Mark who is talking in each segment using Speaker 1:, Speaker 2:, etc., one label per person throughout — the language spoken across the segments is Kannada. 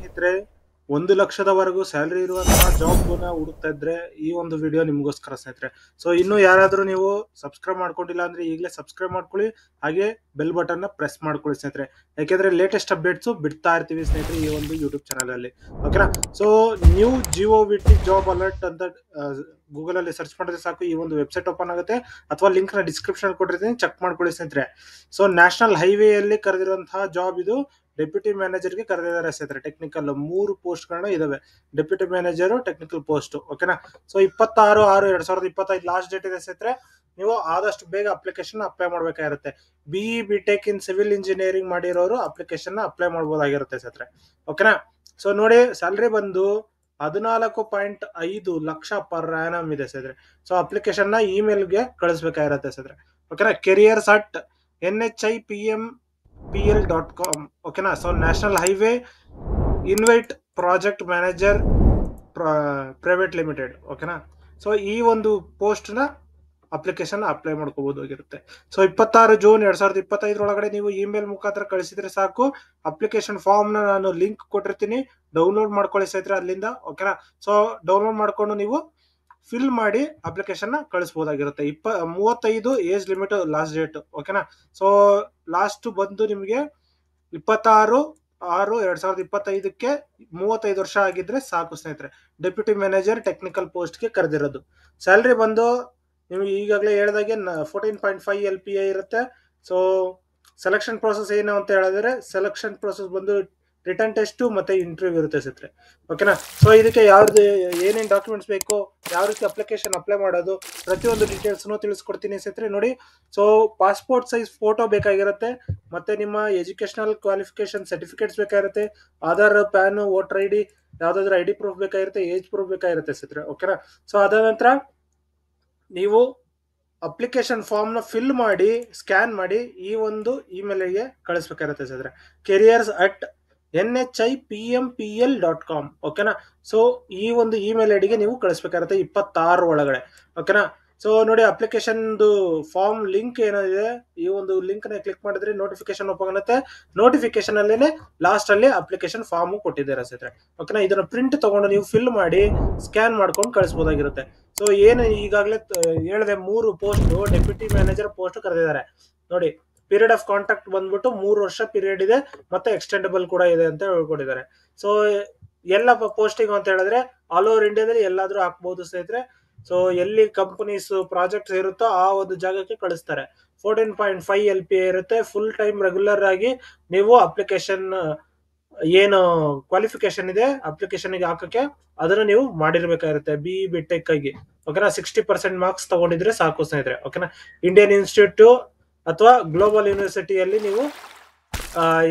Speaker 1: ಸ್ನೇಹಿತರೆ, 1,00,000ವರೆಗೂ ಸ್ಯಾಲರಿ ಇರುವಂತಹ ಜಾಬ್ನ ಹುಡುಕ್ತಾ ಇದ್ರೆ ಈ ಒಂದು ವಿಡಿಯೋ ನಿಮಗೋಸ್ಕರ ಸ್ನೇಹಿತರೆ. ಸೊ ಇನ್ನು ಯಾರಾದ್ರೂ ನೀವು ಸಬ್ಸ್ಕ್ರೈಬ್ ಮಾಡ್ಕೊಂಡಿಲ್ಲ ಅಂದ್ರೆ ಈಗಲೇ ಸಬ್ಸ್ಕ್ರೈಬ್ ಮಾಡ್ಕೊಳ್ಳಿ, ಹಾಗೆ ಬೆಲ್ ಬಟನ್ ನ ಪ್ರೆಸ್ ಮಾಡ್ಕೊಳ್ಳಿ ಸ್ನೇಹಿತರೆ. ಯಾಕೆಂದ್ರೆ ಲೇಟೆಸ್ಟ್ ಅಪ್ಡೇಟ್ಸ್ ಬಿಡ್ತಾ ಇರ್ತೀವಿ ಸ್ನೇಹಿತರೆ ಈ ಒಂದು ಯೂಟ್ಯೂಬ್ ಚಾನಲ್ ಅಲ್ಲಿ. ಓಕೆನಾ? ಸೊ ನ್ಯೂ ಜಿಯೋ ವಿಟಿ ಜಾಬ್ ಅಲರ್ಟ್ ಅಂತ ಗೂಗಲ್ ಅಲ್ಲಿ ಸರ್ಚ್ ಮಾಡಿದ್ರೆ ಸಾಕು, ಈ ಒಂದು ವೆಬ್ಸೈಟ್ ಓಪನ್ ಆಗುತ್ತೆ. ಅಥವಾ ಲಿಂಕ್ ನ ಡಿಸ್ಕ್ರಿಪ್ಷನ್ ಕೊಟ್ಟಿರ್ತೀನಿ, ಚೆಕ್ ಮಾಡ್ಕೊಳ್ಳಿ ಸ್ನೇಹಿತರೆ. ಸೊ ನ್ಯಾಷನಲ್ ಹೈವೇ ಅಲ್ಲಿ ಕರೆದಿರುವಂತಹ ಜಾಬ್ ಇದು. ಡೆಪ್ಯೂಟಿ ಮ್ಯಾನೇಜರ್ ಗೆ ಕರೆದಿದ್ದಾರೆ ಸ್ನೇಹಿತರೆ. ಟೆಕ್ನಿಕಲ್ 3 ಪೋಸ್ಟ್ ಗಳನ್ನ ಇದಾವೆ, ಡೆಪ್ಯೂಟಿ ಮ್ಯಾನೇಜರ್, ಟೆಕ್ನಿಕಲ್ ಪೋಸ್ಟ್. ಓಕೆನಾ? ಸೊ 26/6/2025 ಲಾಸ್ಟ್ ಡೇಟ್ ಇದೆ ಸ್ನೇಹಿತರೆ. ನೀವು ಆದಷ್ಟು ಬೇಗ ಅಪ್ಲಿಕೇಶನ್ ಅಪ್ಲೈ ಮಾಡ್ಬೇಕಾಗಿರುತ್ತೆ. BE BTech in civil engineering ಮಾಡಿರೋರು ಅಪ್ಲಿಕೇಶನ್ ಅಪ್ಲೈ ಮಾಡಬಹುದಾಗಿರುತ್ತೆ ಸ್ನೇಹಿತರೆ. ಓಕೆನಾ? ಸೊ ನೋಡಿ, ಸ್ಯಾಲರಿ ಬಂದು 14.5 ಲಕ್ಷ ಪರ್ ಆನಮ್ ಇದೆ ಸ್ನೇಹಿತರೆ. ಸೊ ಅಪ್ಲಿಕೇಶನ್ ನ ಇಮೇಲ್ಗೆ ಕಳಿಸ್ಬೇಕಾಗಿರುತ್ತೆ ಸ್ನೇಹಿತರೆ. ಓಕೆನಾ? careers@nhipmpl.com. ಓಕೆನಾ? So national highway invite project manager private limited. ಓಕೆನಾ? ಸೊ ಈ ಒಂದು ಪೋಸ್ಟ್ ನ ಅಪ್ಲಿಕೇಶನ್ ಅಪ್ಲೈ ಮಾಡ್ಕೋಬಹುದಾಗಿರುತ್ತೆ. ಸೊ 26 ಜೂನ್ 2025 ಒಳಗಡೆ ನೀವು ಇಮೇಲ್ ಮುಖಾಂತರ ಕಳಿಸಿದ್ರೆ ಸಾಕು. ಅಪ್ಲಿಕೇಶನ್ ಫಾರ್ಮ್ ನ ನಾನು ಲಿಂಕ್ ಕೊಟ್ಟಿರ್ತೀನಿ, ಡೌನ್ಲೋಡ್ ಮಾಡ್ಕೊಳ್ಳಿ ಸ್ನೇಹಿತರೆ ಅಲ್ಲಿಂದ. ಓಕೆನಾ? ಸೊ ಡೌನ್ಲೋಡ್ ಮಾಡ್ಕೊಂಡು ನೀವು ಫಿಲ್ ಮಾಡಿ ಅಪ್ಲಿಕೇಶನ್ ನ ಕಳಿಸಬಹುದಾಗಿರುತ್ತೆ. 35 ಏಜ್ ಲಿಮಿಟ್ ಲಾಸ್ಟ್ ಡೇಟ್. ಓಕೆನಾ? ಸೊ ಲಾಸ್ಟ್ ಬಂದು ನಿಮಗೆ 26/6/2025ಕ್ಕೆ 35 ವರ್ಷ ಆಗಿದ್ರೆ ಸಾಕು ಸ್ನೇಹಿತರೆ. ಡೆಪ್ಯೂಟಿ ಮ್ಯಾನೇಜರ್ ಟೆಕ್ನಿಕಲ್ ಪೋಸ್ಟ್ ಗೆ ಕರೆದಿರೋದು. ಸ್ಯಾಲರಿ ಬಂದು ನಿಮ್ಗೆ ಈಗಾಗಲೇ ಹೇಳಿದಾಗೆ 14.5 LPA ಇರುತ್ತೆ. ಸೊ ಸೆಲೆಕ್ಷನ್ ಪ್ರೋಸೆಸ್ ಏನು ಅಂತ ಹೇಳಿದ್ರೆ, ಸೆಲೆಕ್ಷನ್ ಪ್ರೋಸೆಸ್ ಬಂದು ರಿಟರ್ನ್ ಟೆಸ್ಟ್ ಮತ್ತೆ ಇಂಟರ್ವ್ಯೂ ಇರುತ್ತೆ ಸ್ನೇಹಿತರೆ. ಓಕೆನಾ? ಸೊ ಇದಕ್ಕೆ ಯಾವ್ದು ಏನೇನು ಡಾಕ್ಯುಮೆಂಟ್ಸ್ ಬೇಕು, ಯಾವ ರೀತಿ ಅಪ್ಲಿಕೇಶನ್ ಅಪ್ಲೈ ಮಾಡೋದು, ಪ್ರತಿಯೊಂದು ಡೀಟೇಲ್ಸ್ ತಿಳಿಸ್ಕೊಡ್ತೀನಿ ಸ್ನೇಹಿತರೆ. ನೋಡಿ, ಸೊ ಪಾಸ್ಪೋರ್ಟ್ ಸೈಜ್ ಫೋಟೋ ಬೇಕಾಗಿರುತ್ತೆ, ಮತ್ತೆ ನಿಮ್ಮ ಎಜುಕೇಶನಲ್ ಕ್ವಾಲಿಫಿಕೇಶನ್ ಸರ್ಟಿಫಿಕೇಟ್ಸ್ ಬೇಕಾಗಿರುತ್ತೆ, ಆಧಾರ್, ಪ್ಯಾನ್, ವೋಟರ್ ID, ಯಾವ್ದಾದ್ರು ID ಪ್ರೂಫ್ ಬೇಕಾಗಿರುತ್ತೆ, ಏಜ್ ಪ್ರೂಫ್ ಬೇಕಾಗಿರುತ್ತೆ ಸ್ನೇಹಿತರೆ. ಓಕೆನಾ? ಸೊ ಅದಾದ ನಂತರ ನೀವು ಅಪ್ಲಿಕೇಶನ್ ಫಾರ್ಮ್ ನ ಫಿಲ್ ಮಾಡಿ ಸ್ಕ್ಯಾನ್ ಮಾಡಿ ಈ ಒಂದು ಇಮೇಲ್ಗೆ ಕಳಿಸ್ಬೇಕಾಗಿರುತ್ತೆ ಸ್ನೇಹಿತರೆ. careers@nhipmpl.com. ಓಕೆನಾ? ಸೊ ಈ ಒಂದು ಇಮೇಲ್ ಐಡಿಗೆ ನೀವು ಕಳಿಸ್ಬೇಕಾಗುತ್ತೆ 26 ಒಳಗಡೆ. ಓಕೆನಾ? ಸೊ ನೋಡಿ, ಅಪ್ಲಿಕೇಶನ್ ಫಾರ್ಮ್ ಲಿಂಕ್ ಏನಿದೆ, ಈ ಒಂದು ಲಿಂಕ್ ನ ಕ್ಲಿಕ್ ಮಾಡಿದ್ರೆ ನೋಟಿಫಿಕೇಶನ್ ಓಪನ್ ಆಗುತ್ತೆ. ನೋಟಿಫಿಕೇಶನ್ ಅಲ್ಲೇನೆ ಲಾಸ್ಟ್ ಅಲ್ಲಿ ಅಪ್ಲಿಕೇಶನ್ ಫಾರ್ಮ್ ಕೊಟ್ಟಿದ್ದಾರೆ ಸ್ನೇಹಿತರೆ. ಓಕೆನಾ? ಇದನ್ನ ಪ್ರಿಂಟ್ ತಗೊಂಡು ನೀವು ಫಿಲ್ ಮಾಡಿ ಸ್ಕ್ಯಾನ್ ಮಾಡ್ಕೊಂಡು ಕಳಿಸಬಹುದಾಗಿರುತ್ತೆ. ಸೊ ಏನು ಈಗಾಗಲೇ ಹೇಳಿದೆ, 3 ಪೋಸ್ಟ್ ಡೆಪ್ಯೂಟಿ ಮ್ಯಾನೇಜರ್ ಪೋಸ್ಟ್ ಕರೆದಿದ್ದಾರೆ. ನೋಡಿ, ಪೀರಿಯಡ್ ಆಫ್ ಕಾಂಟ್ರಾಕ್ಟ್ ಬಂದ್ಬಿಟ್ಟು 3 ವರ್ಷ ಪೀರಿಯಡ್ ಇದೆ, ಮತ್ತೆ ಎಕ್ಸ್ಟೆಂಡಬಲ್ ಕೂಡ ಇದೆ ಅಂತ ಹೇಳ್ಕೊಟ್ಟಿದ್ದಾರೆ. ಸೊ ಎಲ್ಲ ಪೋಸ್ಟಿಂಗ್ ಅಂತ ಹೇಳಿದ್ರೆ ಆಲ್ ಓವರ್ ಇಂಡಿಯಾದಲ್ಲಿ ಎಲ್ಲಾದ್ರೂ ಹಾಕ್ಬಹುದು ಸ್ನೇಹಿತರೆ. ಸೊ ಎಲ್ಲಿ ಕಂಪನೀಸ್ ಪ್ರಾಜೆಕ್ಟ್ಸ್ ಇರುತ್ತೋ ಆ ಒಂದು ಜಾಗಕ್ಕೆ ಕಳಿಸ್ತಾರೆ. 14.5 LPA ಇರುತ್ತೆ. ಫುಲ್ ಟೈಮ್ ರೆಗ್ಯುಲರ್ ಆಗಿ ನೀವು ಅಪ್ಲಿಕೇಶನ್ ಏನು ಕ್ವಾಲಿಫಿಕೇಶನ್ ಇದೆ ಅಪ್ಲಿಕೇಶನ್ ಗೆ ಹಾಕಕ್ಕೆ, ಅದನ್ನ ನೀವು ಮಾಡಿರ್ಬೇಕಾಗಿರುತ್ತೆ ಬಿಇ ಬಿಟೆಕ್ ಆಗಿ. ಓಕೆನಾ? 60% ಮಾರ್ಕ್ಸ್ ತಗೊಂಡಿದ್ರೆ ಸಾಕು ಸ್ನೇಹಿತರೆ. ಓಕೆನಾ? ಇಂಡಿಯನ್ ಇನ್ಸ್ಟಿಟ್ಯೂಟ್ ಅಥವಾ ಗ್ಲೋಬಲ್ ಯೂನಿವರ್ಸಿಟಿಯಲ್ಲಿ ನೀವು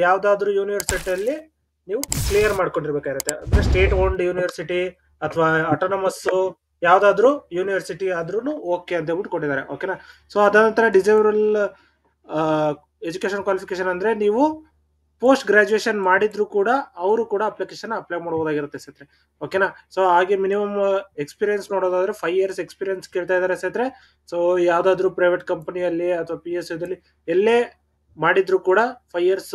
Speaker 1: ಯಾವ್ದಾದ್ರು ಯೂನಿವರ್ಸಿಟಿಯಲ್ಲಿ ನೀವು ಕ್ಲಿಯರ್ ಮಾಡ್ಕೊಂಡಿರ್ಬೇಕಾಗಿರುತ್ತೆ. ಅಂದ್ರೆ ಸ್ಟೇಟ್ ಓನ್ಡ್ ಯೂನಿವರ್ಸಿಟಿ ಅಥವಾ ಅಟೋನಮಸ್ ಯಾವ್ದಾದ್ರು ಯೂನಿವರ್ಸಿಟಿ ಆದ್ರೂ ಓಕೆ ಅಂತ ಹೇಳ್ಬಿಟ್ಟು ಕೊಟ್ಟಿದ್ದಾರೆ. ಓಕೆನಾ? ಸೊ ಅದಾದ ನಂತರ ಡಿಸೇಬಲ್ ಎಜುಕೇಶನ್ ಕ್ವಾಲಿಫಿಕೇಶನ್ ಅಂದ್ರೆ ನೀವು ಪೋಸ್ಟ್ ಗ್ರಾಜುಯೇಷನ್ ಮಾಡಿದ್ರು ಕೂಡ ಅವರು ಕೂಡ ಅಪ್ಲಿಕೇಶನ್ ಅಪ್ಲೈ ಮಾಡಬಹುದಾಗಿರುತ್ತೆ ಸ್ನೇಹಿತರೆ. ಓಕೆನಾ? ಸೊ ಹಾಗೆ ಮಿನಿಮಮ್ ಎಕ್ಸ್ಪೀರಿಯನ್ಸ್ ನೋಡೋದಾದ್ರೆ 5 years ಎಕ್ಸ್ಪೀರಿಯನ್ಸ್ ಕೇಳ್ತಾ ಇದಾರೆ ಸ್ನೇಹಿತರೆ. ಸೊ ಯಾವ್ದಾದ್ರು ಪ್ರೈವೇಟ್ ಕಂಪನಿಯಲ್ಲಿ ಅಥವಾ PSU ಎಲ್ಲೇ ಮಾಡಿದ್ರು ಕೂಡ 5 years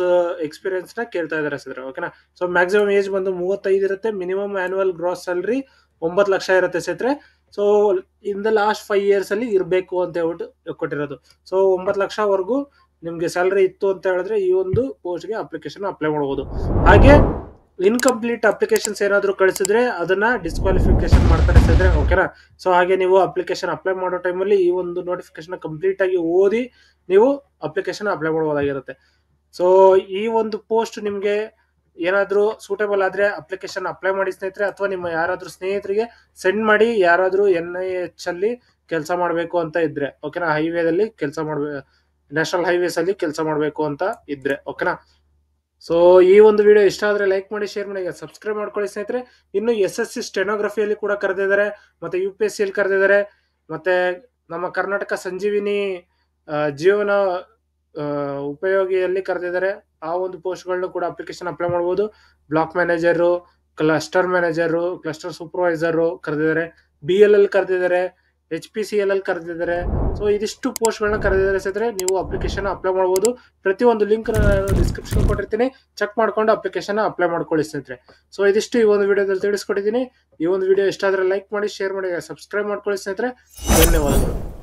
Speaker 1: ಎಕ್ಸ್ಪೀರಿಯನ್ಸ್ ನ ಕೇಳ್ತಾ ಇದಾರೆ ಸ್ನೇಹಿತರೆ. ಓಕೆನಾ? ಸೊ ಮ್ಯಾಕ್ಸಿಮಮ್ ಏಜ್ ಬಂದು 35 ಇರುತ್ತೆ. Minimum annual gross salary 9 lakh ಇರುತ್ತೆ ಸ್ನೇಹಿತರೆ. So in the last 5 years ಅಲ್ಲಿ ಇರಬೇಕು ಅಂತ ಹೇಳ್ಬಿಟ್ಟು ಕೊಟ್ಟಿರೋದು. ಸೊ 9 ಲಕ್ಷವರೆಗೂ ನಿಮ್ಗೆ ಸ್ಯಾಲರಿ ಇತ್ತು ಅಂತ ಹೇಳಿದ್ರೆ ಈ ಒಂದು ಪೋಸ್ಟ್ ಗೆ ಅಪ್ಲಿಕೇಶನ್ ಅಪ್ಲೈ ಮಾಡಬಹುದು. ಹಾಗೆ ಇನ್ಕಂಪ್ಲೀಟ್ ಅಪ್ಲಿಕೇಶನ್ಸ್ ಏನಾದ್ರು ಕಳಿಸಿದ್ರೆ ಅದನ್ನ ಡಿಸ್ಕ್ವಾಲಿಫಿಕೇಶನ್ ಮಾಡ್ತಾರೆ ಸ್ನೇಹಿತರೆ. ಓಕೆನಾ? ಸೊ ಹಾಗೆ ನೀವು ಅಪ್ಲಿಕೇಶನ್ ಅಪ್ಲೈ ಮಾಡೋ ಟೈಮಲ್ಲಿ ಈ ಒಂದು ನೋಟಿಫಿಕೇಶನ್ ಕಂಪ್ಲೀಟ್ ಆಗಿ ಓದಿ ನೀವು ಅಪ್ಲಿಕೇಶನ್ ಅಪ್ಲೈ ಮಾಡಬಹುದಾಗಿರುತ್ತೆ. ಸೊ ಈ ಒಂದು ಪೋಸ್ಟ್ ನಿಮ್ಗೆ ಏನಾದ್ರೂ ಸೂಟೇಬಲ್ ಆದ್ರೆ ಅಪ್ಲಿಕೇಶನ್ ಅಪ್ಲೈ ಮಾಡಿ ಸ್ನೇಹಿತರೆ. ಅಥವಾ ನಿಮ್ಮ ಯಾರಾದ್ರೂ ಸ್ನೇಹಿತರಿಗೆ ಸೆಂಡ್ ಮಾಡಿ, ಯಾರಾದ್ರೂ NIH ಅಲ್ಲಿ ಕೆಲಸ ಮಾಡಬೇಕು ಅಂತ ಇದ್ರೆ. ಓಕೆನಾ? ಹೈವೇದಲ್ಲಿ ಕೆಲಸ ಮಾಡ್ಬೇಕು, ನ್ಯಾಷನಲ್ ಹೈವೇಸ್ ಅಲ್ಲಿ ಕೆಲಸ ಮಾಡಬೇಕು ಅಂತ ಇದ್ರೆ. ಓಕೆನಾ? ಸೊ ಈ ಒಂದು ವಿಡಿಯೋ ಇಷ್ಟ ಆದ್ರೆ ಲೈಕ್ ಮಾಡಿ, ಶೇರ್ ಮಾಡಿ, ಸಬ್ಸ್ಕ್ರೈಬ್ ಮಾಡ್ಕೊಳ್ಳಿ ಸ್ನೇಹಿತರೆ. ಇನ್ನು SSC ಸ್ಟೆನೋಗ್ರಫಿಯಲ್ಲಿ ಕೂಡ ಕರೆದಿದ್ದಾರೆ, ಮತ್ತೆ UPSC ಅಲ್ಲಿ ಕರೆದಿದ್ದಾರೆ, ಮತ್ತೆ ನಮ್ಮ ಕರ್ನಾಟಕ ಸಂಜೀವಿನಿ ಜೀವನ ಉಪಯೋಗಿಯಲ್ಲಿ ಕರೆದಿದ್ದಾರೆ. ಆ ಒಂದು ಪೋಸ್ಟ್ಗಳನ್ನು ಕೂಡ ಅಪ್ಲಿಕೇಶನ್ ಅಪ್ಲೈ ಮಾಡಬಹುದು. Block manager, cluster manager, cluster supervisor ಕರೆದಿದ್ದಾರೆ. BLL ಕರೆದಿದ್ದಾರೆ. HPCL ಅಲ್ಲಿ ಕರೆದಿದ್ದಾರೆ. ಸೊ ಇದಿಷ್ಟು ಪೋಸ್ಟ್ಗಳನ್ನ ಕರೆದಿದ್ದಾರೆ ಸ್ನೇಹಿತರೆ. ನೀವು ಅಪ್ಲಿಕೇಶನ್ ಅಪ್ಲೈ ಮಾಡಬಹುದು. ಪ್ರತಿಯೊಂದು ಲಿಂಕ್ ಡಿಸ್ಕ್ರಿಪ್ಷನ್ ಕೊಟ್ಟಿರ್ತೀನಿ, ಚೆಕ್ ಮಾಡ್ಕೊಂಡು ಅಪ್ಲಿಕೇಶನ್ ಅಪ್ಲೈ ಮಾಡ್ಕೊಳ್ಳಿ ಸ್ನೇಹಿತರೆ. ಸೊ ಇದಿಷ್ಟು ಈ ಒಂದು ವಿಡಿಯೋದಲ್ಲಿ ತಿಳಿಸ್ಕೊಟ್ಟಿದ್ದೀನಿ. ಈ ಒಂದು ವಿಡಿಯೋ ಇಷ್ಟ ಆದ್ರೆ ಲೈಕ್ ಮಾಡಿ, ಶೇರ್ ಮಾಡಿ, ಸಬ್ಸ್ಕ್ರೈಬ್ ಮಾಡ್ಕೊಳ್ಳಿ ಸ್ನೇಹಿತರೆ. ಧನ್ಯವಾದಗಳು.